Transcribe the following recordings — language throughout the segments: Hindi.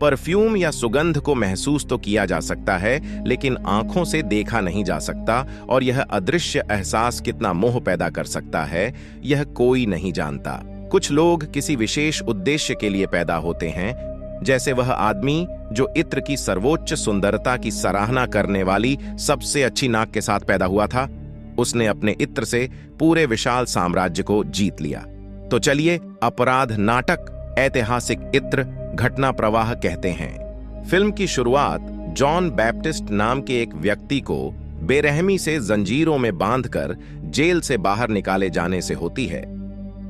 परफ्यूम या सुगंध को महसूस तो किया जा सकता है, लेकिन आंखों से देखा नहीं जा सकता, और यह अदृश्य एहसास कितना मोह पैदा कर सकता है, यह कोई नहीं जानता। कुछ लोग किसी विशेष उद्देश्य के लिए पैदा होते हैं, जैसे वह आदमी जो इत्र की सर्वोच्च सुंदरता की सराहना करने वाली सबसे अच्छी नाक के साथ पैदा हुआ था। उसने अपने इत्र से पूरे विशाल साम्राज्य को जीत लिया। तो चलिए, अपराध नाटक, ऐतिहासिक इत्र, घटना प्रवाह कहते हैं। फिल्म की शुरुआत जॉन बैप्टिस्ट नाम के एक व्यक्ति को बेरहमी से जंजीरों में बांधकर जेल से बाहर निकाले जाने से होती है।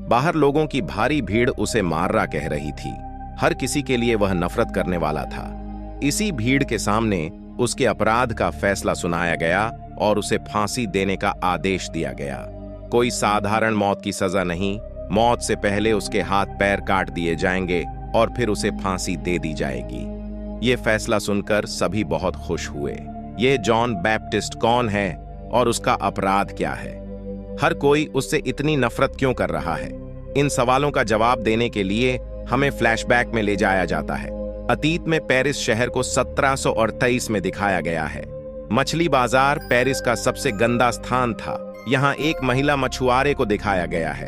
बाहर लोगों की भारी भीड़ उसे मार्रा कह रही थी। हर किसी के लिए वह नफरत करने वाला था। इसी भीड़ के सामने उसके अपराध का फैसला सुनाया गया और उसे फांसी देने का आदेश दिया गया। कोई साधारण मौत की सजा नहीं, मौत से पहले उसके हाथ पैर काट दिए जाएंगे और फिर उसे फांसी दे दी जाएगी। ये फैसला सुनकर सभी बहुत खुश हुए। ये जॉन बैप्टिस्ट कौन है और उसका अपराध क्या है? हर कोई उससे इतनी नफरत क्यों कर रहा है? इन सवालों का जवाब देने के लिए हमें फ्लैशबैक में ले जाया जाता है। अतीत में पेरिस शहर को 1723 में दिखाया गया है। मछली बाजार पेरिस का सबसे गंदा स्थान था। यहाँ एक महिला मछुआरे को दिखाया गया है।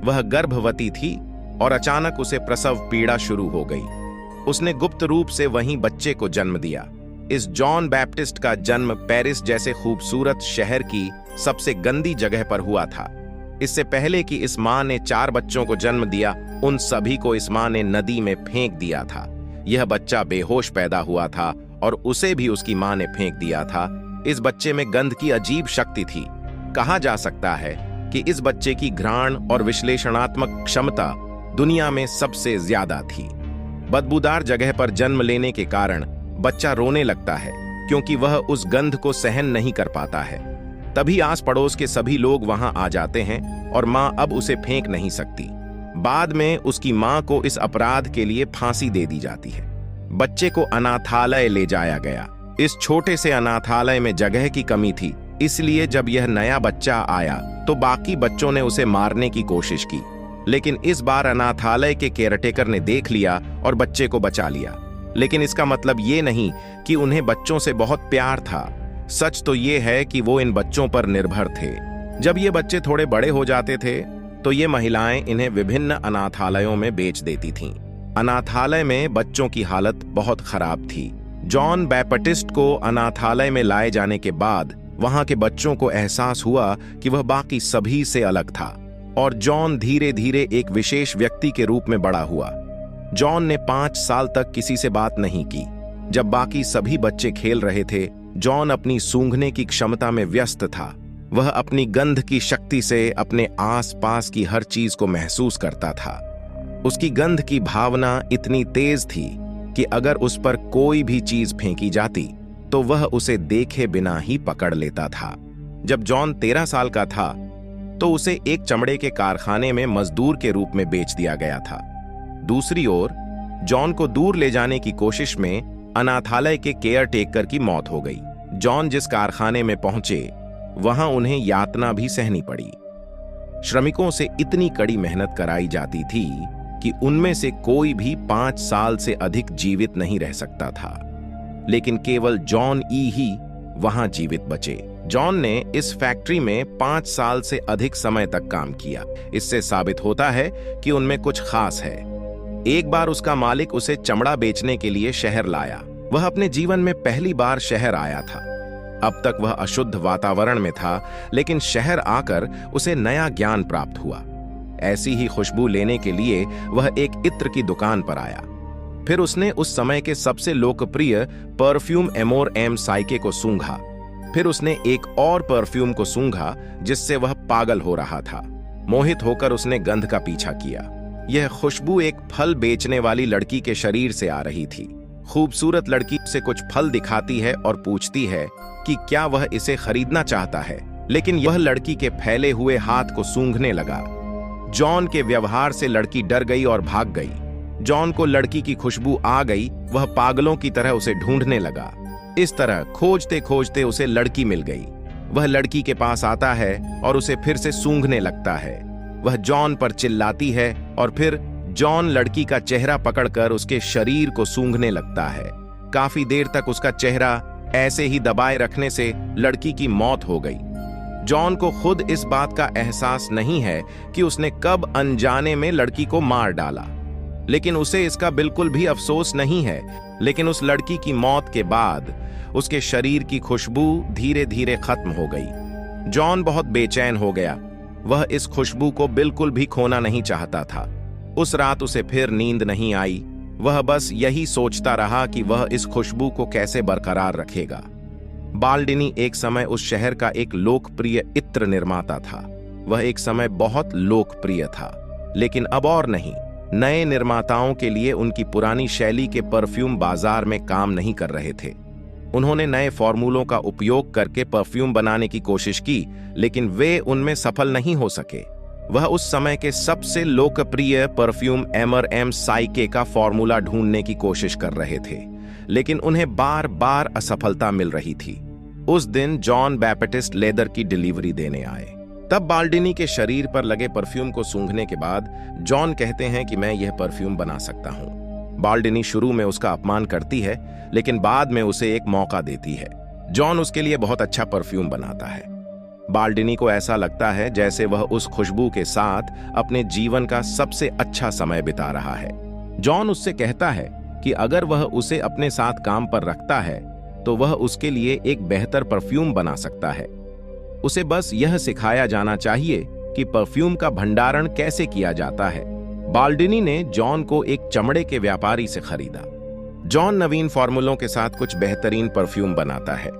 वह गर्भवती थी और अचानक उसे प्रसव पीड़ा शुरू हो गई। उसने गुप्त रूप से वहीं बच्चे को जन्म दिया। इस जॉन बैप्टिस्ट का जन्म पेरिस जैसे खूबसूरत शहर की सबसे गंदी जगह पर हुआ था। इससे पहले कि इस मां ने 4 बच्चों को जन्म दिया, उन सभी को इस मां ने नदी में फेंक दिया था। यह बच्चा बेहोश पैदा हुआ था और उसे भी उसकी मां ने फेंक दिया था। इस बच्चे में गंध की अजीब शक्ति थी। कहा जा सकता है कि इस बच्चे की घ्राण और विश्लेषणात्मक क्षमता दुनिया में सबसे ज्यादा थी। बदबूदार जगह पर जन्म लेने के कारण बच्चा रोने लगता है, क्योंकि वह उस गंध को सहन नहीं कर पाता है। तभी आस पड़ोस के सभी लोग वहां आ जाते हैं और मां अब उसे फेंक नहीं सकती। बाद में उसकी मां को इस अपराध के लिए फांसी दे दी जाती है। बच्चे को अनाथालय ले जाया गया। इस छोटे से अनाथालय में जगह की कमी थी, इसलिए जब यह नया बच्चा आया तो बाकी बच्चों ने उसे मारने की कोशिश की, लेकिन इस बार अनाथालय के केयरटेकर ने देख लिया और बच्चे को बचा लिया। लेकिन इसका मतलब ये नहीं कि उन्हें बच्चों से बहुत प्यार था। सच तो ये है कि वो इन बच्चों पर निर्भर थे। जब ये बच्चे थोड़े बड़े हो जाते थे तो ये महिलाएं इन्हें विभिन्न अनाथालयों में बेच देती थीं। अनाथालय में बच्चों की हालत बहुत खराब थी। जॉन बैप्टिस्ट को अनाथालय में लाए जाने के बाद वहां के बच्चों को एहसास हुआ कि वह बाकी सभी से अलग था, और जॉन धीरे धीरे एक विशेष व्यक्ति के रूप में बड़ा हुआ। जॉन ने 5 साल तक किसी से बात नहीं की। जब बाकी सभी बच्चे खेल रहे थे, जॉन अपनी सूंघने की क्षमता में व्यस्त था। वह अपनी गंध की शक्ति से अपने आसपास की हर चीज को महसूस करता था। उसकी गंध की भावना इतनी तेज थी कि अगर उस पर कोई भी चीज फेंकी जाती तो वह उसे देखे बिना ही पकड़ लेता था। जब जॉन 13 साल का था तो उसे एक चमड़े के कारखाने में मजदूर के रूप में बेच दिया गया था। दूसरी ओर जॉन को दूर ले जाने की कोशिश में अनाथालय के केयरटेकर की मौत हो गई। जॉन जिस कारखाने में पहुंचे वहां उन्हें यातना भी सहनी पड़ी। श्रमिकों से इतनी कड़ी मेहनत कराई जाती थी कि उनमें से कोई भी 5 साल से अधिक जीवित नहीं रह सकता था, लेकिन केवल जॉन ही वहां जीवित बचे। जॉन ने इस फैक्ट्री में 5 साल से अधिक समय तक काम किया। इससे साबित होता है कि उनमें कुछ खास है। एक बार उसका मालिक उसे चमड़ा बेचने के लिए शहर लाया। वह अपने जीवन में पहली बार शहर आया था। अब तक वह अशुद्ध वातावरण में था, लेकिन शहर आकर उसे नया ज्ञान प्राप्त हुआ। ऐसी ही खुशबू लेने के लिए वह एक इत्र की दुकान पर आया। फिर उसने उस समय के सबसे लोकप्रिय परफ्यूम एमोर एम साइके को सूंघा। फिर उसने एक और परफ्यूम को सूंघा जिससे वह पागल हो रहा था। मोहित होकर उसने गंध का पीछा किया। यह खुशबू एक फल बेचने वाली लड़की के शरीर से आ रही थी। खूबसूरत लड़की से कुछ फल दिखाती है और पूछती है कि क्या वह इसे खरीदना चाहता है, लेकिन यह लड़की के फैले हुए हाथ को सूंघने लगा। जॉन के व्यवहार से लड़की डर गई और भाग गई। जॉन को लड़की की खुशबू आ गई। वह पागलों की तरह उसे ढूंढने लगा। इस तरह खोजते खोजते उसे लड़की मिल गई। वह लड़की के पास आता है और उसे फिर से सूंघने लगता है। वह जॉन पर चिल्लाती है और फिर जॉन लड़की का चेहरा पकड़कर उसके शरीर को सूंघने लगता है। काफी देर तक उसका चेहरा ऐसे ही दबाए रखने से लड़की की मौत हो गई। जॉन को खुद इस बात का एहसास नहीं है कि उसने कब अनजाने में लड़की को मार डाला, लेकिन उसे इसका बिल्कुल भी अफसोस नहीं है। लेकिन उस लड़की की मौत के बाद उसके शरीर की खुशबू धीरे धीरे खत्म हो गई। जॉन बहुत बेचैन हो गया। वह इस खुशबू को बिल्कुल भी खोना नहीं चाहता था। उस रात उसे फिर नींद नहीं आई। वह बस यही सोचता रहा कि वह इस खुशबू को कैसे बरकरार रखेगा। बाल्डिनी एक समय उस शहर का एक लोकप्रिय इत्र निर्माता था। वह एक समय बहुत लोकप्रिय था, लेकिन अब और नहीं। नए निर्माताओं के लिए उनकी पुरानी शैली के परफ्यूम बाजार में काम नहीं कर रहे थे। उन्होंने नए फॉर्मूलों का उपयोग करके परफ्यूम बनाने की कोशिश की, लेकिन वे उनमें सफल नहीं हो सके। वह उस समय के सबसे लोकप्रिय परफ्यूम एमआरएम साइके का फॉर्मूला ढूंढने की कोशिश कर रहे थे, लेकिन उन्हें बार बार असफलता मिल रही थी। उस दिन जॉन बैप्टिस्ट लेदर की डिलीवरी देने आए। तब बाल्डिनी के शरीर पर लगे परफ्यूम को सूंघने के बाद जॉन कहते हैं कि मैं यह परफ्यूम बना सकता हूं। बाल्डिनी शुरू में उसका अपमान करती है, लेकिन बाद में उसे एक मौका देती है। जॉन उसके लिए बहुत अच्छा परफ्यूम बनाता है। बाल्डिनी को ऐसा लगता है जैसे वह उस खुशबू के साथ अपने जीवन का सबसे अच्छा समय बिता रहा है। जॉन उससे कहता है कि अगर वह उसे अपने साथ काम पर रखता है तो वह उसके लिए एक बेहतर परफ्यूम बना सकता है। उसे बस यह सिखाया जाना चाहिए कि परफ्यूम का भंडारण कैसे किया जाता है। बाल्डिनी ने जॉन को एक चमड़े के व्यापारी से खरीदा। जॉन नवीन फॉर्मूलों के साथ कुछ बेहतरीन परफ्यूम बनाता है।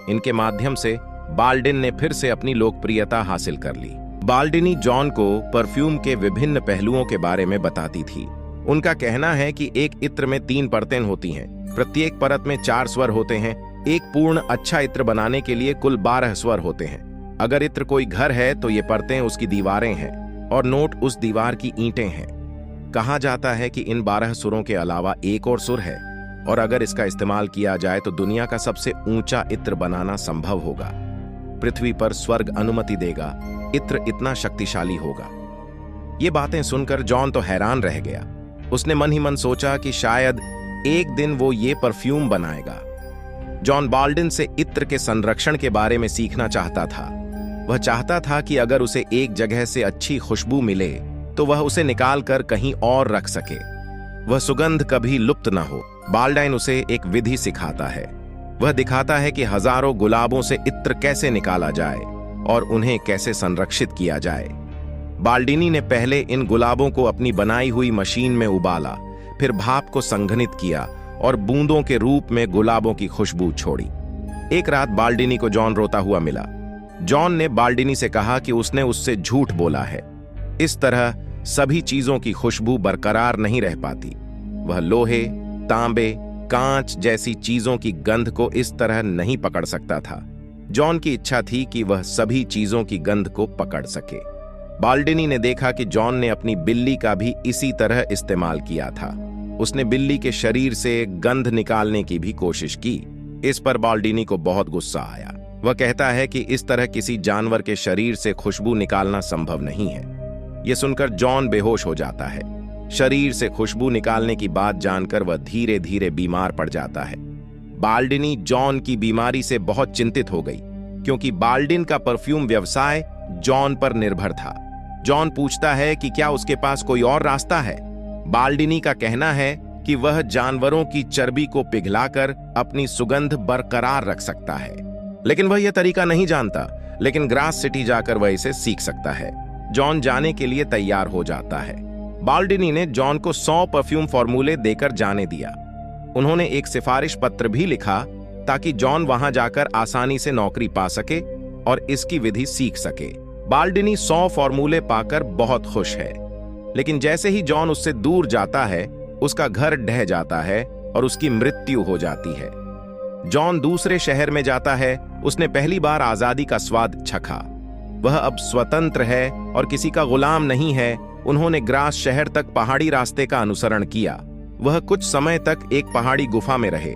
इनके माध्यम से बाल्डिन ने फिर से अपनी लोकप्रियता हासिल कर ली। बाल्डिनी जॉन को परफ्यूम के विभिन्न पहलुओं के बारे में बताती थी। उनका कहना है कि एक इत्र में 3 परतें होती हैं। प्रत्येक परत में 4 स्वर होते हैं। एक पूर्ण अच्छा इत्र बनाने के लिए कुल 12 स्वर होते हैं। अगर इत्र कोई घर है तो ये परतें उसकी दीवारें हैं और नोट उस दीवार की ईंटें हैं। कहा जाता है कि इन 12 सुरों के अलावा एक और सुर है, और अगर इसका इस्तेमाल किया जाए तो दुनिया का सबसे ऊंचा इत्र बनाना संभव होगा। पृथ्वी पर स्वर्ग अनुमति देगा, इत्र इतना शक्तिशाली होगा। ये बातें सुनकर जॉन तो हैरान रह गया। उसने मन ही मन सोचा कि शायद एक दिन वो ये परफ्यूम बनाएगा। जॉन बाल्डिन से इत्र के संरक्षण के बारे में सीखना चाहता था। वह चाहता था कि अगर उसे एक जगह से अच्छी खुशबू मिले तो वह उसे निकालकर कहीं और रख सके, वह सुगंध कभी लुप्त न हो। बाल्डाइन उसे एक विधि सिखाता है। वह दिखाता है कि हजारों गुलाबों से इत्र कैसे निकाला जाए और उन्हें कैसे संरक्षित किया जाए। बाल्डिनी ने पहले इन गुलाबों को अपनी बनाई हुई मशीन में उबाला, फिर भाप को संघनित किया और बूंदों के रूप में गुलाबों की खुशबू छोड़ी। एक रात बाल्डिनी को जॉन रोता हुआ मिला। जॉन ने बाल्डिनी से कहा कि उसने उससे झूठ बोला है। इस तरह सभी चीजों की खुशबू बरकरार नहीं रह पाती। वह लोहे, तांबे, कांच जैसी चीजों की गंध को इस तरह नहीं पकड़ सकता था। जॉन की इच्छा थी कि वह सभी चीजों की गंध को पकड़ सके। बाल्डिनी ने देखा कि जॉन ने अपनी बिल्ली का भी इसी तरह इस्तेमाल किया था। उसने बिल्ली के शरीर से गंध निकालने की भी कोशिश की। इस पर बाल्डिनी को बहुत गुस्सा आया। वह कहता है कि इस तरह किसी जानवर के शरीर से खुशबू निकालना संभव नहीं है। यह सुनकर जॉन बेहोश हो जाता है। शरीर से खुशबू निकालने की बात जानकर वह धीरे धीरे बीमार पड़ जाता है। बाल्डिनी जॉन की बीमारी से बहुत चिंतित हो गई, क्योंकि बाल्डिन का परफ्यूम व्यवसाय जॉन पर निर्भर था। जॉन पूछता है कि क्या उसके पास कोई और रास्ता है। बाल्डिनी का कहना है कि वह जानवरों की चर्बी को पिघलाकर अपनी सुगंध बरकरार रख सकता है, लेकिन वह यह तरीका नहीं जानता। लेकिन ग्रास सिटी जाकर वह इसे सीख सकता है। जॉन जाने के लिए तैयार हो जाता है। बाल्डिनी ने जॉन को 100 परफ्यूम फॉर्मूले देकर जाने दिया। उन्होंने एक सिफारिश पत्र भी लिखा ताकि जॉन वहां जाकर आसानी से नौकरी पा सके और इसकी विधि सीख सके। बाल्डिनी 100 फॉर्मूले पाकर बहुत खुश है, लेकिन जैसे ही जॉन उससे दूर जाता है उसका घर ढह जाता है और उसकी मृत्यु हो जाती है। जॉन दूसरे शहर में जाता है। उसने पहली बार आजादी का स्वाद चखा। वह अब स्वतंत्र है और किसी का गुलाम नहीं है। उन्होंने ग्रास शहर तक पहाड़ी रास्ते का अनुसरण किया। वह कुछ समय तक एक पहाड़ी गुफा में रहे।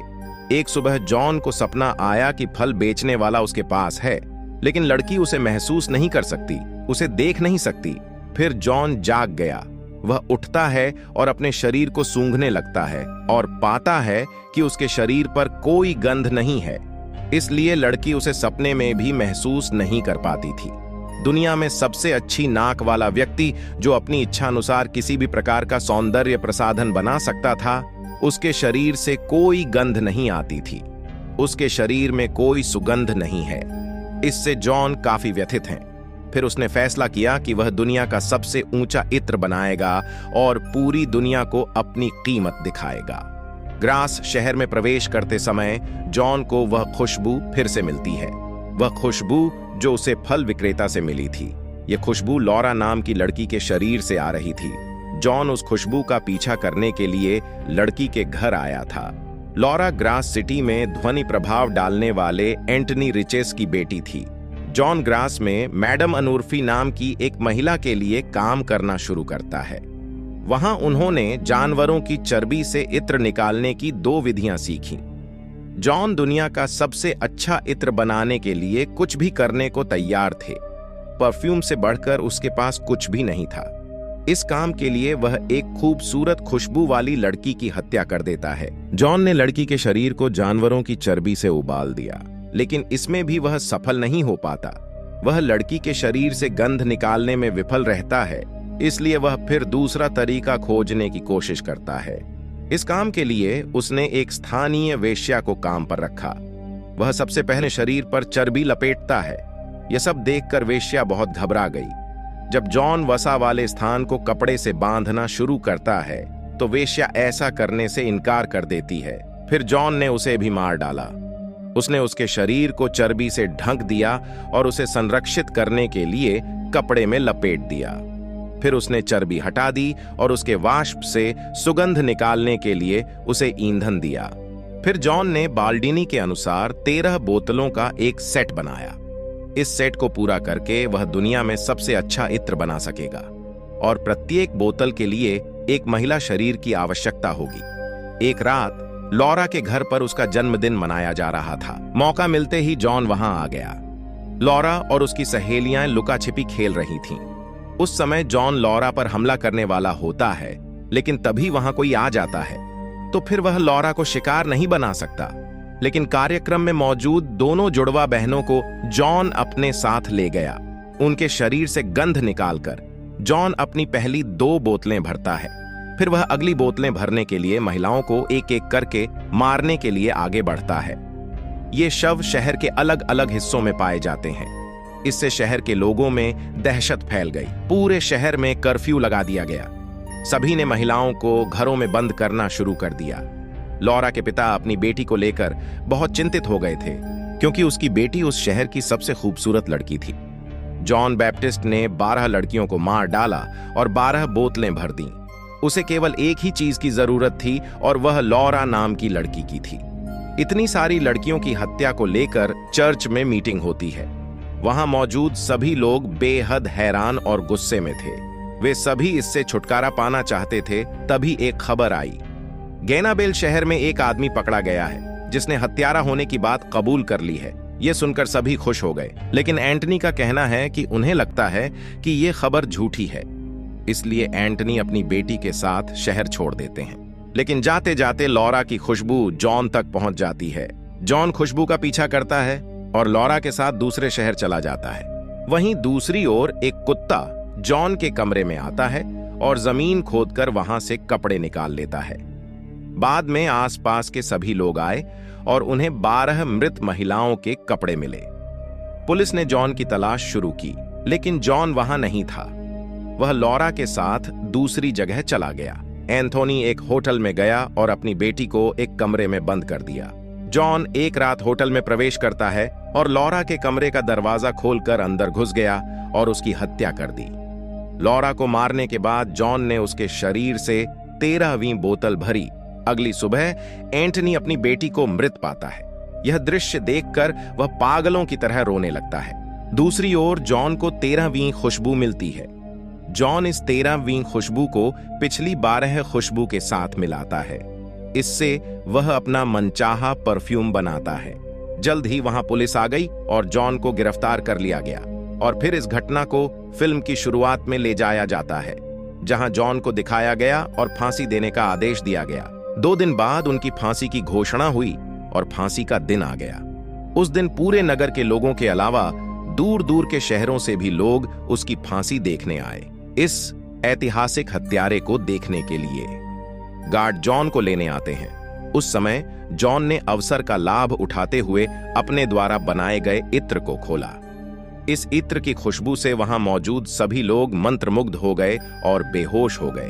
एक सुबह जॉन को सपना आया कि फल बेचने वाला उसके पास है, लेकिन लड़की उसे महसूस नहीं कर सकती, उसे देख नहीं सकती। फिर जॉन जाग गया। वह उठता है और अपने शरीर को सूंघने लगता है और पाता है कि उसके शरीर पर कोई गंध नहीं है। इसलिए लड़की उसे सपने में भी महसूस नहीं कर पाती थी। दुनिया में सबसे अच्छी नाक वाला व्यक्ति, जो अपनी इच्छा अनुसार किसी भी प्रकार का सौंदर्य प्रसाधन बना सकता था, उसके शरीर से कोई गंध नहीं आती थी। उसके शरीर में कोई सुगंध नहीं है। इससे जॉन काफी व्यथित हैं। फिर उसने फैसला किया कि वह दुनिया का सबसे ऊंचा इत्र बनाएगा और पूरी दुनिया को अपनी कीमत दिखाएगा। ग्रास शहर में प्रवेश करते समय जॉन को वह खुशबू फिर से मिलती है, वह खुशबू जो उसे फल विक्रेता से मिली थी। यह खुशबू लॉरा नाम की लड़की के शरीर से आ रही थी। जॉन उस खुशबू का पीछा करने के लिए लड़की के घर आया था। लॉरा ग्रास सिटी में ध्वनि प्रभाव डालने वाले एंटनी रिचेस की बेटी थी। जॉन ग्रास में मैडम अनूर्फी नाम की एक महिला के लिए काम करना शुरू करता है। वहां उन्होंने जानवरों की चर्बी से इत्र निकालने की 2 विधियां सीखी। जॉन दुनिया का सबसे अच्छा इत्र बनाने के लिए कुछ भी करने को तैयार थे। परफ्यूम से बढ़कर उसके पास कुछ भी नहीं था। इस काम के लिए वह एक खूबसूरत खुशबू वाली लड़की की हत्या कर देता है। जॉन ने लड़की के शरीर को जानवरों की चर्बी से उबाल दिया, लेकिन इसमें भी वह सफल नहीं हो पाता। वह लड़की के शरीर से गंध निकालने में विफल रहता है, इसलिए वह फिर दूसरा तरीका खोजने की कोशिश करता है। इस काम के लिए उसने एक स्थानीय वेश्या को काम पर रखा। वह सबसे पहले शरीर पर चर्बी लपेटता है। यह सब देखकर वेश्या बहुत घबरा गई। जब जॉन वसा वाले स्थान को कपड़े से बांधना शुरू करता है तो वेश्या ऐसा करने से इनकार कर देती है। फिर जॉन ने उसे भी मार डाला। उसने उसके शरीर को चर्बी से ढक दिया और उसे संरक्षित करने के लिए कपड़े में लपेट दिया। फिर उसने चर्बी हटा दी और उसके वाष्प से सुगंध निकालने के लिए उसे ईंधन दिया। फिर जॉन ने बाल्डिनी के अनुसार 13 बोतलों का एक सेट बनाया। इस सेट को पूरा करके वह दुनिया में सबसे अच्छा इत्र बना सकेगा और प्रत्येक बोतल के लिए एक महिला शरीर की आवश्यकता होगी। एक रात लॉरा के घर पर उसका जन्मदिन मनाया जा रहा था। मौका मिलते ही जॉन वहां आ गया। लॉरा और उसकी सहेलियां लुका छिपी खेल रही थीं। उस समय जॉन लॉरा पर हमला करने वाला होता है, लेकिन तभी वहां कोई आ जाता है, तो फिर वह लॉरा को शिकार नहीं बना सकता। लेकिन कार्यक्रम में मौजूद दोनों जुड़वा बहनों को जॉन अपने साथ ले गया। उनके शरीर से गंध निकालकर जॉन अपनी पहली 2 बोतलें भरता है। फिर वह अगली बोतलें भरने के लिए महिलाओं को एक एक करके मारने के लिए आगे बढ़ता है। ये शव शहर के अलग अलग हिस्सों में पाए जाते हैं। इससे शहर के लोगों में दहशत फैल गई। पूरे शहर में कर्फ्यू लगा दिया गया। सभी ने महिलाओं को घरों में बंद करना शुरू कर दिया। लॉरा के पिता अपनी बेटी को लेकर बहुत चिंतित हो गए थे, क्योंकि उसकी बेटी उस शहर की सबसे खूबसूरत लड़की थी। जॉन बैप्टिस्ट ने 12 लड़कियों को मार डाला और 12 बोतलें भर दी। उसे केवल एक ही चीज की जरूरत थी और वह लॉरा नाम की लड़की की थी। इतनी सारी लड़कियों की हत्या को लेकर चर्च में मीटिंग होती है। वहां मौजूद सभी लोग बेहद हैरान और गुस्से में थे। वे सभी इससे छुटकारा पाना चाहते थे। तभी एक खबर आई। गैनाबेल शहर में एक आदमी पकड़ा गया है जिसने हत्यारा होने की बात कबूल कर ली है। यह सुनकर सभी खुश हो गए, लेकिन एंटनी का कहना है कि उन्हें लगता है कि यह खबर झूठी है। इसलिए एंटनी अपनी बेटी के साथ शहर छोड़ देते हैं। लेकिन जाते जाते लॉरा की खुशबू जॉन तक पहुंच जाती है। जॉन खुशबू का पीछा करता है और लॉरा के साथ दूसरे शहर चला जाता है। वहीं दूसरी ओर एक कुत्ता जॉन के कमरे में आता है और जमीन खोदकर वहां से कपड़े निकाल लेता है। बाद में आसपास के सभी लोग आए और उन्हें 12 मृत महिलाओं के कपड़े मिले। पुलिस ने जॉन की तलाश शुरू की, लेकिन जॉन वहां नहीं था। वह लॉरा के साथ दूसरी जगह चला गया। एंथोनी एक होटल में गया और अपनी बेटी को एक कमरे में बंद कर दिया। जॉन एक रात होटल में प्रवेश करता है और लॉरा के कमरे का दरवाजा खोलकर अंदर घुस गया और उसकी हत्या कर दी। लॉरा को मारने के बाद जॉन ने उसके शरीर से 13वीं बोतल भरी। अगली सुबह एंटनी अपनी बेटी को मृत पाता है। यह दृश्य देखकर वह पागलों की तरह रोने लगता है। दूसरी ओर जॉन को 13वीं खुशबू मिलती है। जॉन इस 13वीं खुशबू को पिछली 12 खुशबू के साथ मिलाता है। इससे वह अपना मनचाहा परफ्यूम बनाता है। जल्द ही वहां पुलिस आ गई और जॉन को गिरफ्तार कर लिया गया और फिर इस घटना को फिल्म की शुरुआत में ले जाया जाता है। जहां जॉन को दिखाया गया और फांसी देने का आदेश दिया गया। 2 दिन बाद उनकी फांसी की घोषणा हुई और फांसी का दिन आ गया। उस दिन पूरे नगर के लोगों के अलावा दूर दूर के शहरों से भी लोग उसकी फांसी देखने आए, इस ऐतिहासिक हत्यारे को देखने के लिए। गार्ड जॉन को लेने आते हैं। उस समय जॉन ने अवसर का लाभ उठाते हुए अपने द्वारा बनाए गए इत्र को खोला। इस इत्र की खुशबू से वहां मौजूद सभी लोग मंत्रमुग्ध हो गए और बेहोश हो गए।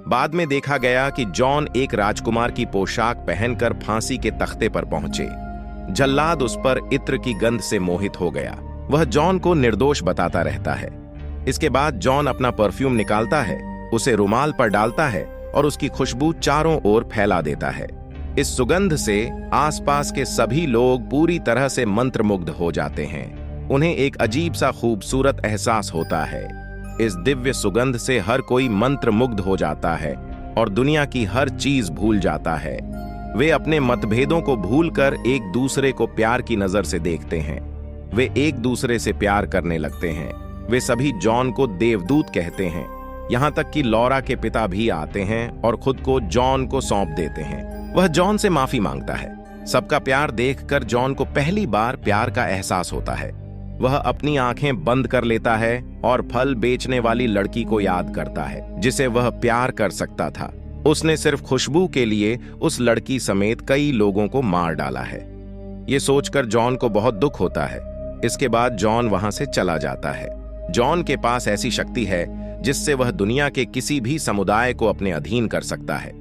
बाद में देखा गया कि जॉन एक राजकुमार की पोशाक पहनकर फांसी के तख्ते पर पहुंचे। जल्लाद उस पर इत्र की गंध से मोहित हो गया। वह जॉन को निर्दोष बताता रहता है। इसके बाद जॉन अपना परफ्यूम निकालता है, उसे रुमाल पर डालता है और उसकी खुशबू चारों ओर फैला देता है। इस सुगंध से आसपास के सभी लोग पूरी तरह से मंत्रमुग्ध हो जाते हैं। उन्हें एक अजीब सा खूबसूरत एहसास होता है। इस दिव्य सुगंध से हर कोई मंत्रमुग्ध हो जाता है और दुनिया की हर चीज भूल जाता है। वे अपने मतभेदों को भूलकर एक दूसरे को प्यार की नजर से देखते हैं। वे एक दूसरे से प्यार करने लगते हैं। वे सभी जॉन को देवदूत कहते हैं। यहाँ तक कि लॉरा के पिता भी आते हैं और खुद को जॉन को सौंप देते हैं। वह जॉन से माफी मांगता है। सबका प्यार देखकर जॉन को पहली बार प्यार का एहसास होता है। वह अपनी आंखें बंद कर लेता है और फल बेचने वाली लड़की को याद करता है, जिसे वह प्यार कर सकता था। उसने सिर्फ खुशबू के लिए उस लड़की समेत कई लोगों को मार डाला है। ये सोचकर जॉन को बहुत दुख होता है। इसके बाद जॉन वहां से चला जाता है। जॉन के पास ऐसी शक्ति है जिससे वह दुनिया के किसी भी समुदाय को अपने अधीन कर सकता है।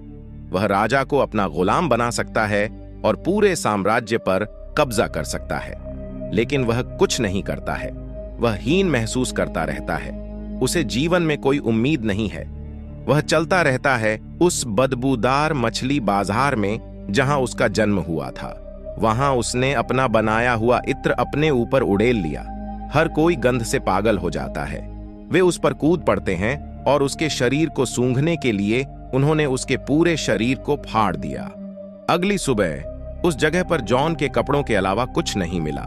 वह राजा को अपना गुलाम बना सकता है और पूरे साम्राज्य पर कब्जा कर सकता है, लेकिन वह कुछ नहीं करता है। वह हीन महसूस करता रहता है। उसे जीवन में कोई उम्मीद नहीं है। वह चलता रहता है उस बदबूदार मछली बाजार में जहां उसका जन्म हुआ था। वहां उसने अपना बनाया हुआ इत्र अपने ऊपर उड़ेल लिया। हर कोई गंध से पागल हो जाता है। वे उस पर कूद पड़ते हैं और उसके शरीर को सूंघने के लिए उन्होंने उसके पूरे शरीर को फाड़ दिया। अगली सुबह उस जगह पर जॉन के कपड़ों के अलावा कुछ नहीं मिला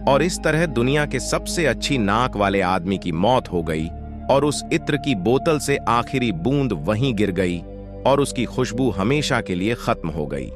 और इस तरह दुनिया के सबसे अच्छी नाक वाले आदमी की मौत हो गई और उस इत्र की बोतल से आखिरी बूंद वहीं गिर गई और उसकी खुशबू हमेशा के लिए खत्म हो गई।